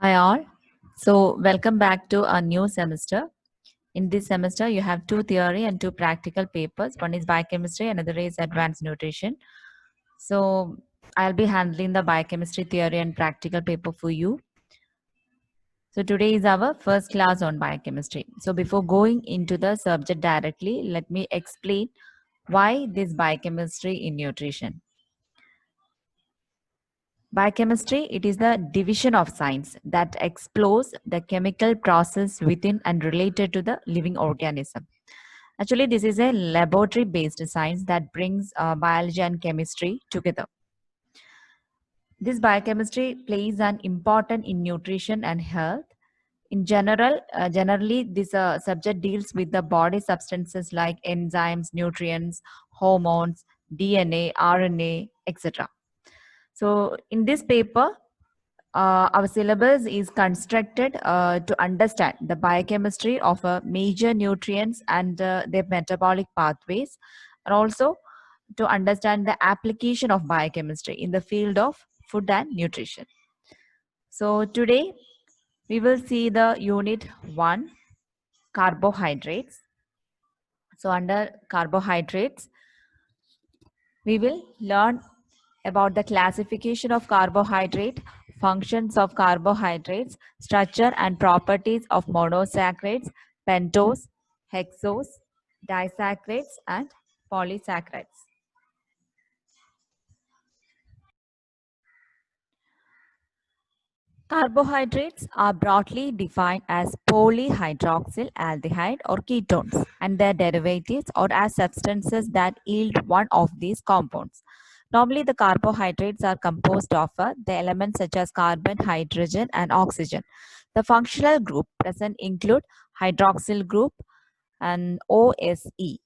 Hi all. So welcome back to a new semester. In this semester, you have two theory and two practical papers. One is biochemistry, another is advanced nutrition. So I'll be handling the biochemistry theory and practical paper for you. So today is our first class on biochemistry. So before going into the subject directly, let me explain why this biochemistry in nutrition. Biochemistry, it is the division of science that explores the chemical process within and related to the living organism. Actually, this is a laboratory based science that brings biology and chemistry together. This biochemistry plays an important in nutrition and health. In general, generally, this subject deals with the body substances like enzymes, nutrients, hormones, DNA, RNA, etc. So, in this paper, our syllabus is constructed to understand the biochemistry of major nutrients and their metabolic pathways, and also to understand the application of biochemistry in the field of food and nutrition. So, today we will see the unit 1 carbohydrates. So, under carbohydrates, we will learn about the classification of carbohydrate, functions of carbohydrates, structure and properties of monosaccharides, pentose, hexose, disaccharides, and polysaccharides. Carbohydrates are broadly defined as polyhydroxyl aldehyde or ketones and their derivatives or as substances that yield one of these compounds. Normally, the carbohydrates are composed of the elements such as carbon, hydrogen, and oxygen. The functional group present include hydroxyl group and OSE,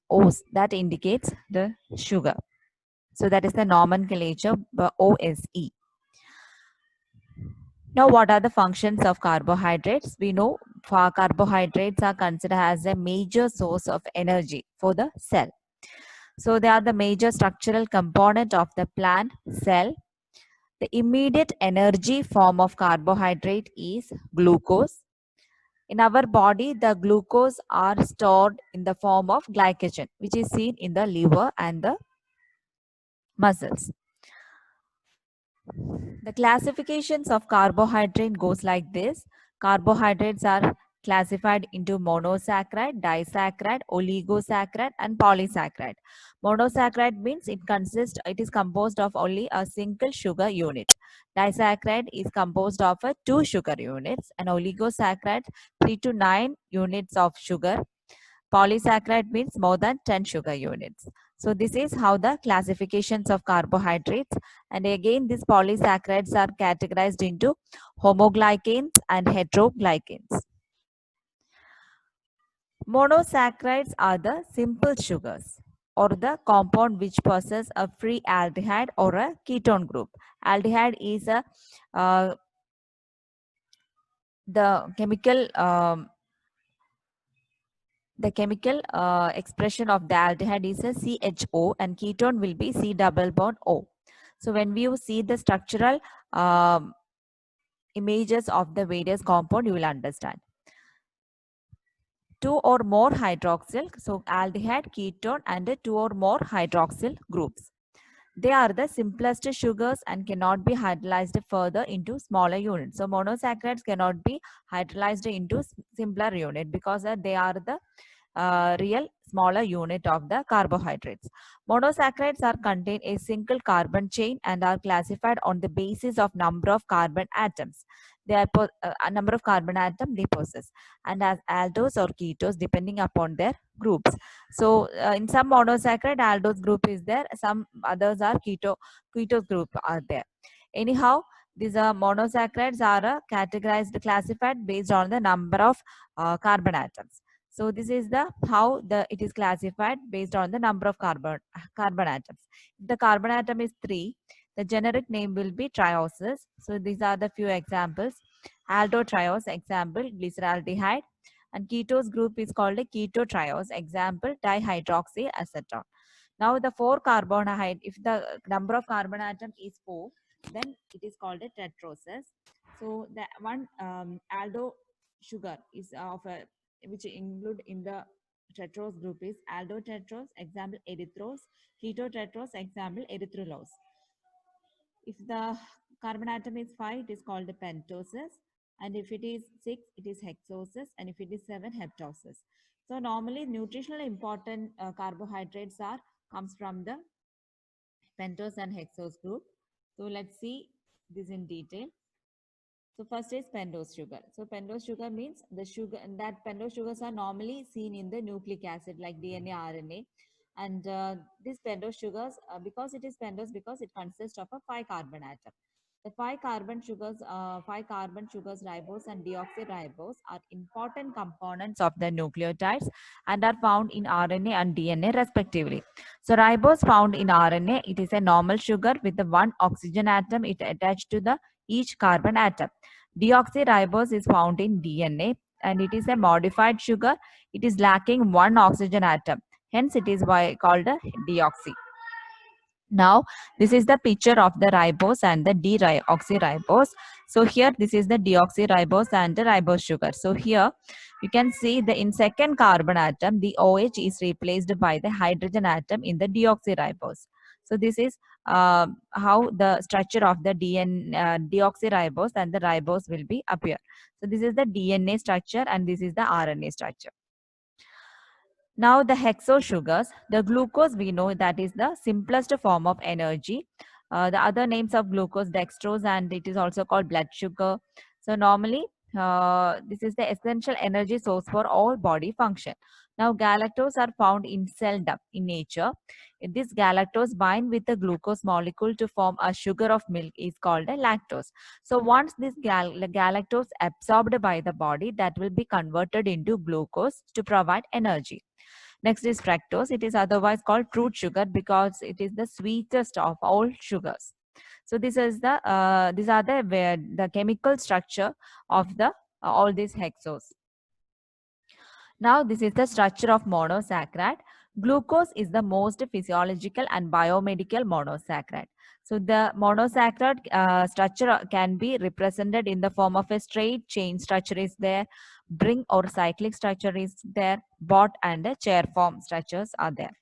that indicates the sugar. So that is the nomenclature OSE. Now, what are the functions of carbohydrates? We know carbohydrates are considered as a major source of energy for the cell. So, they are the major structural component of the plant cell. The immediate energy form of carbohydrate is glucose. In our body, the glucose are stored in the form of glycogen, which is seen in the liver and the muscles. The classifications of carbohydrate goes like this. Carbohydrates are classified into monosaccharide, disaccharide, oligosaccharide, and polysaccharide. Monosaccharide means it is composed of only a single sugar unit. Disaccharide is composed of two sugar units, and oligosaccharide 3 to 9 units of sugar. Polysaccharide means more than 10 sugar units. So this is how the classifications of carbohydrates, and again these polysaccharides are categorized into homoglycans and heteroglycans. Monosaccharides are the simple sugars or the compound which possess a free aldehyde or a ketone group. Aldehyde is uh, the chemical expression of the aldehyde is a CHO and ketone will be C double bond O. So when we see the structural images of the various compound, you will understand. Two or more hydroxyl, so aldehyde, ketone and two or more hydroxyl groups. They are the simplest sugars and cannot be hydrolyzed further into smaller units. So monosaccharides cannot be hydrolyzed into simpler unit because they are the real smaller unit of the carbohydrates. Monosaccharides are contain a single carbon chain and are classified on the basis of number of carbon atoms. They are a number of carbon atom they possess and as aldose or ketose depending upon their groups. So in some monosaccharide aldose group is there, some others are ketose group are there. Anyhow, these monosaccharides are classified based on the number of carbon atoms. So this is the how it is classified based on the number of carbon atoms. If the carbon atom is 3, the generic name will be trioses. So these are the few examples. Aldotriose, example glyceraldehyde, and ketose group is called a ketotriose, example dihydroxyacetone. Now the 4 carbohydrate, if the number of carbon atom is 4, then it is called a tetroses. So the one aldo sugar is of a which include in the tetrose group is aldotetrose, example erythrose, ketotetrose, example erythrulose. If the carbon atom is 5, it is called the pentosis. And if it is 6, it is hexosis. And if it is 7, heptosis. So normally nutritionally important carbohydrates are comes from the pentose and hexose group. So let's see this in detail. So first is pentose sugar. So pentose sugar means the sugar that pentose sugars are normally seen in the nucleic acid like DNA, RNA. And these pentose sugars, because it is pentose, because it consists of a 5 carbon atom. The 5 carbon sugars, ribose and deoxyribose are important components of the nucleotides and are found in RNA and DNA respectively. So ribose found in RNA, it is a normal sugar with the one oxygen atom it attached to the each carbon atom. Deoxyribose is found in DNA and it is a modified sugar. It is lacking one oxygen atom. Hence, it is called a deoxy. Now, this is the picture of the ribose and the deoxyribose. So here, this is the deoxyribose and the ribose sugar. So here, you can see the in second carbon atom, the OH is replaced by the hydrogen atom in the deoxyribose. So this is how the structure of the deoxyribose and the ribose will be appear. So this is the DNA structure and this is the RNA structure. Now the hexose sugars, the glucose we know that is the simplest form of energy. The other names of glucose, dextrose, and it is also called blood sugar. So normally this is the essential energy source for all body function. Now galactose are found in cell duct in nature. This galactose bind with the glucose molecule to form a sugar of milk is called a lactose. So once this galactose absorbed by the body, that will be converted into glucose to provide energy. Next is fructose. It is otherwise called fruit sugar because it is the sweetest of all sugars. So this is the these are the chemical structure of the all these hexose. Now this is the structure of monosaccharide. Glucose is the most physiological and biomedical monosaccharide. So the monosaccharide structure can be represented in the form of a straight chain structure is there, ring or cyclic structure is there, bot and a chair form structures are there.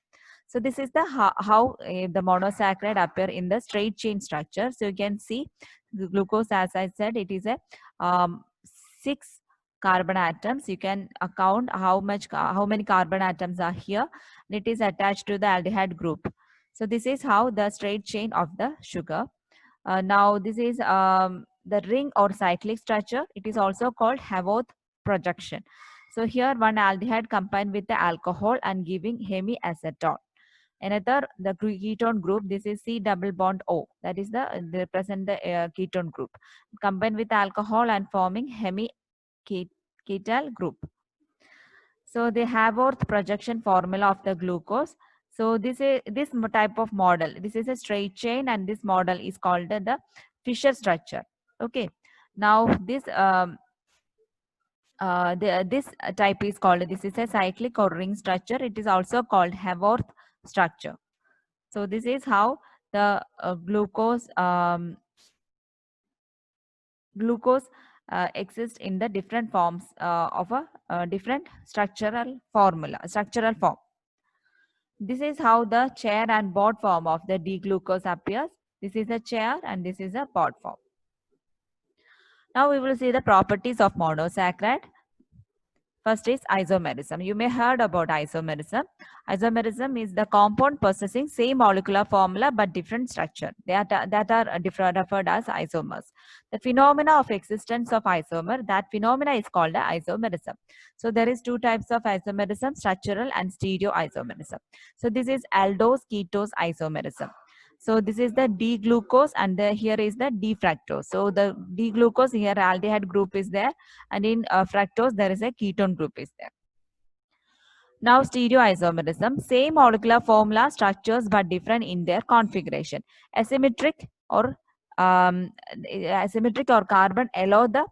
So this is the how the monosaccharide appear in the straight chain structure. So you can see the glucose, as I said, it is a 6 carbon atoms. You can account how many carbon atoms are here. It is attached to the aldehyde group. So this is how the straight chain of the sugar. Now this is the ring or cyclic structure. It is also called Haworth projection. So here one aldehyde combined with the alcohol and giving hemiacetone. Another, the ketone group, this is C double bond O. That is they represent the ketone group. Combined with alcohol and forming hemiketal group. So the Haworth projection formula of the glucose. So this type of model. This is a straight chain and this model is called the Fischer structure. Okay. Now this this type is called, this is a cyclic or ring structure. It is also called Haworth structure. So this is how the glucose exists in the different forms of a different structural form. This is how the chair and board form of the D-glucose appears. This is a chair and this is a board form. Now we will see the properties of monosaccharide. First is isomerism. You may heard about isomerism. Isomerism is the compound possessing same molecular formula but different structure. That are referred as isomers. The phenomena of existence of isomer, that phenomena is called isomerism. So there is two types of isomerism, structural and stereoisomerism. So this is aldose ketose isomerism. So this is the D-glucose and here is the D-fructose. So the D-glucose here aldehyde group is there and in fructose there is a ketone group is there. Now stereoisomerism, same molecular formula structures but different in their configuration. Asymmetric or carbon allow the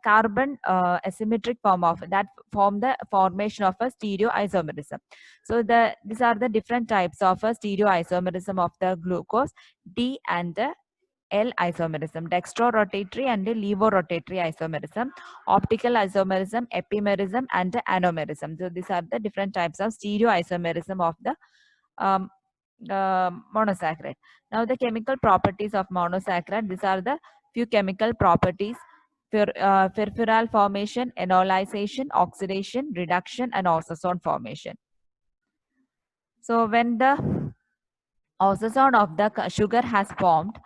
carbon asymmetric form of that form the formation of a stereoisomerism. So these are the different types of a stereoisomerism of the glucose, D and the L isomerism, dextrorotatory and levorotatory isomerism, optical isomerism, epimerism, and anomerism. So these are the different types of stereoisomerism of the um, monosaccharide. Now the chemical properties of monosaccharide, these are the few chemical properties: furfural formation, enolization, oxidation, reduction, and osazone formation. So when the osazone of the sugar has formed,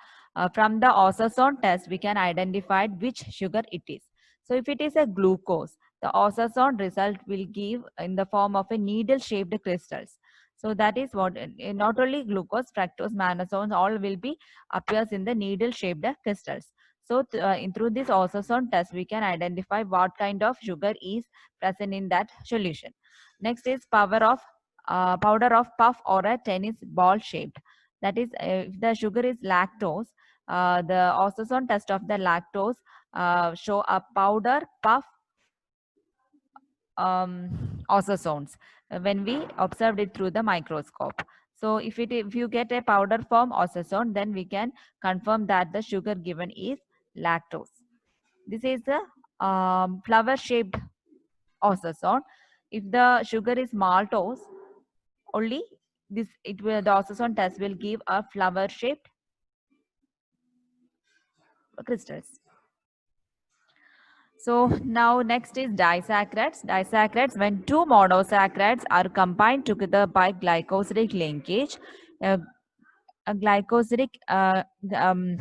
from the osazone test, we can identify which sugar it is. So if it is a glucose, the osazone result will give in the form of a needle-shaped crystals. So that is what, not only glucose, fructose, mannose, all will be appears in the needle-shaped crystals. So through this osazone test, we can identify what kind of sugar is present in that solution. Next is powder of puff or a tennis ball shaped. That is, if the sugar is lactose, the osazone test of the lactose show a powder puff osazones when we observed it through the microscope. So if you get a powder form osazone, then we can confirm that the sugar given is lactose. This is the flower shaped osazone. If the sugar is maltose, only the osazone test will give a flower shaped crystals. So now next is disaccharides. Disaccharides, when two monosaccharides are combined together by glycosidic linkage, uh, a glycosidic um,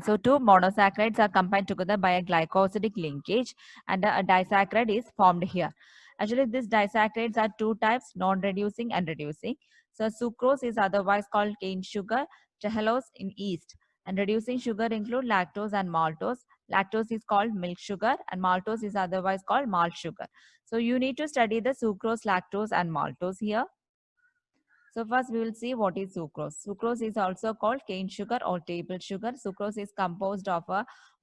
so two monosaccharides are combined together by a glycosidic linkage, and a disaccharide is formed here. Actually, these disaccharides are two types: non-reducing and reducing. So sucrose is otherwise called cane sugar, trehalose in yeast, and reducing sugar include lactose and maltose. Lactose is called milk sugar, and maltose is otherwise called malt sugar. So you need to study the sucrose, lactose, and maltose here. So first we will see what is sucrose. Sucrose is also called cane sugar or table sugar. Sucrose is composed of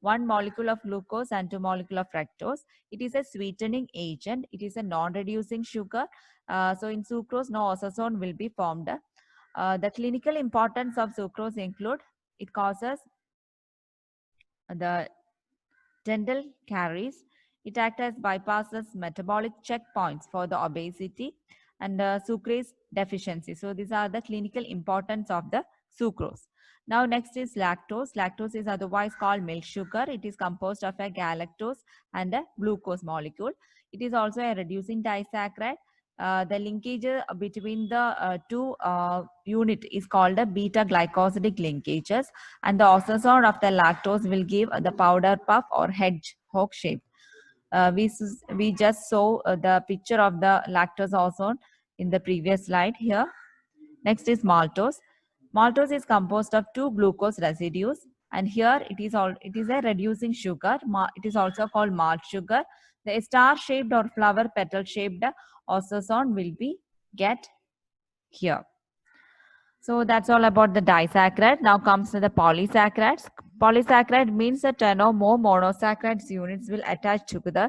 one molecule of glucose and two molecule of fructose. It is a sweetening agent. It is a non-reducing sugar. So in sucrose, no osazone will be formed. The clinical importance of sucrose include it causes the dental caries. It acts as bypasses metabolic checkpoints for the obesity and sucrase deficiency. So these are the clinical importance of the sucrose. Now next is lactose. Lactose is otherwise called milk sugar. It is composed of a galactose and a glucose molecule. It is also a reducing disaccharide. The linkage between the two unit is called a beta glycosidic linkages, and the osazone of the lactose will give the powder puff or hedgehog shape. We just saw the picture of the lactose ozone in the previous slide here. Next is maltose. Maltose is composed of two glucose residues, and here it is a reducing sugar. It is also called malt sugar. The star shaped or flower petal shaped osazone will be get here. So that's all about the disaccharide. Now comes to the polysaccharides. Polysaccharide means that 10 or more monosaccharides units will attach together.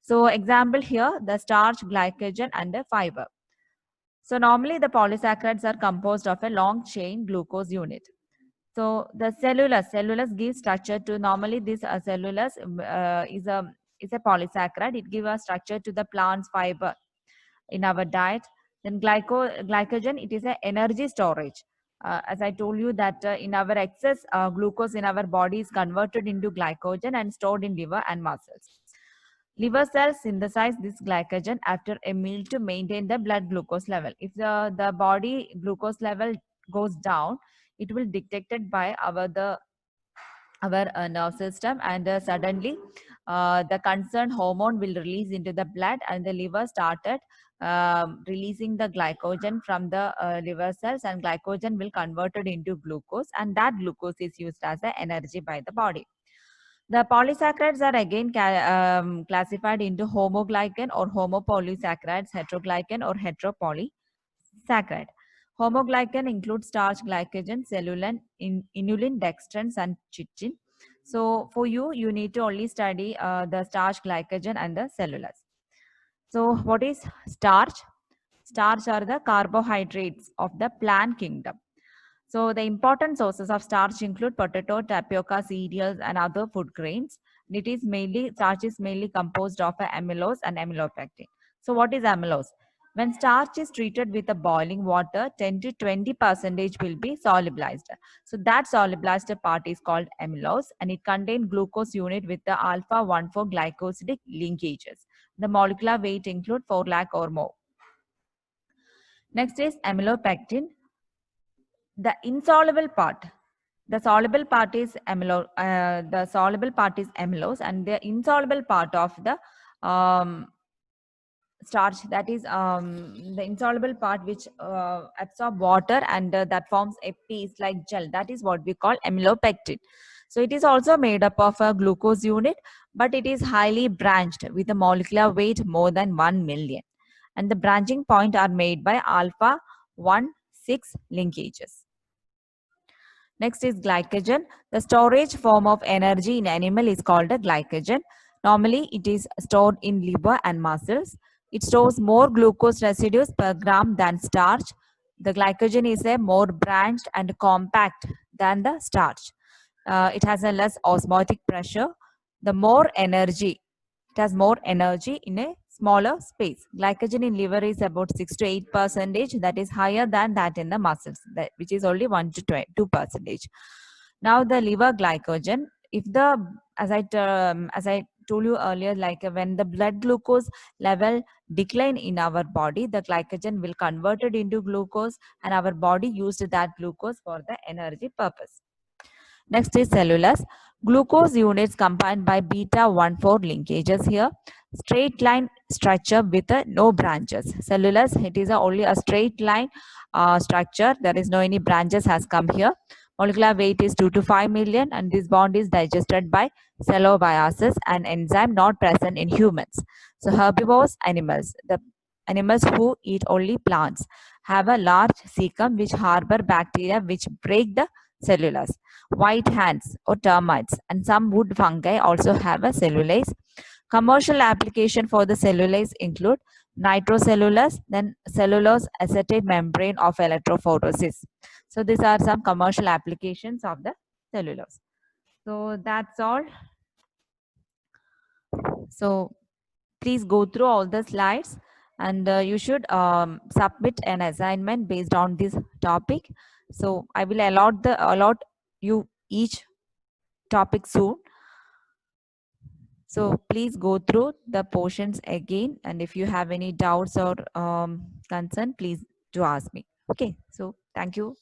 So example here, the starch, glycogen, and the fiber. So normally the polysaccharides are composed of a long chain glucose unit. So the cellulose gives structure to, normally this cellulose is a polysaccharide. It gives a structure to the plant's fiber in our diet. Then glycogen, it is an energy storage. As I told you that in our excess glucose in our body is converted into glycogen and stored in liver and muscles. Liver cells synthesize this glycogen after a meal to maintain the blood glucose level. If the body glucose level goes down, it will detected by our nerve system, and suddenly the concerned hormone will release into the blood, and the liver started releasing the glycogen from the liver cells, and glycogen will converted into glucose, and that glucose is used as a energy by the body. The polysaccharides are again classified into homoglycan or homopolysaccharides, heteroglycan or heteropolysaccharide. Homoglycan includes starch, glycogen, cellulin, inulin, dextrins, and chitin. So for you, you need to only study the starch, glycogen, and the cellulose. So what is starch? Starch are the carbohydrates of the plant kingdom. So the important sources of starch include potato, tapioca, cereals, and other food grains. It is mainly starch is mainly composed of amylose and amylopectin. So what is amylose? When starch is treated with a boiling water, 10 to 20 percentage will be solubilized. So that solubilized part is called amylose, and it contains glucose unit with the alpha 1,4 glycosidic linkages. The molecular weight include 4 lakh or more. Next is amylopectin. The insoluble part, the soluble part is amylose, and the insoluble part of the starch, that is the insoluble part which absorb water, and that forms a paste like gel, that is what we call amylopectin. So it is also made up of a glucose unit, but it is highly branched with a molecular weight more than 1 million, and the branching point are made by alpha 1 6 linkages. Next is glycogen. The storage form of energy in animal is called a glycogen. Normally, it is stored in liver and muscles. It stores more glucose residues per gram than starch. The glycogen is a more branched and compact than the starch. It has a less osmotic pressure. The more energy, it has more energy in a smaller space. Glycogen in liver is about 6 to 8 percentage. That is higher than that in the muscles, which is only 1 to 2 percentage. Now the liver glycogen, if the as I told you earlier, like when the blood glucose level decline in our body, the glycogen will convert it into glucose, and our body used that glucose for the energy purpose. Next is cellulose. Glucose units combined by beta 1,4 linkages here. Straight line structure with no branches. Cellulose, it is only a straight line structure. There is no any branches has come here. Molecular weight is 2 to 5 million, and this bond is digested by cellobiosis, an enzyme not present in humans. So herbivorous animals, the animals who eat only plants, have a large cecum which harbor bacteria which break the cellulose. White ants or termites and some wood fungi also have a cellulase. Commercial application for the cellulase include nitrocellulose, then cellulose acetate membrane of electrophoresis. So these are some commercial applications of the cellulose. So that's all. So please go through all the slides, and you should submit an assignment based on this topic. So I will allot you each topic soon. So please go through the portions again, and if you have any doubts or concern, please do ask me. Okay, so thank you.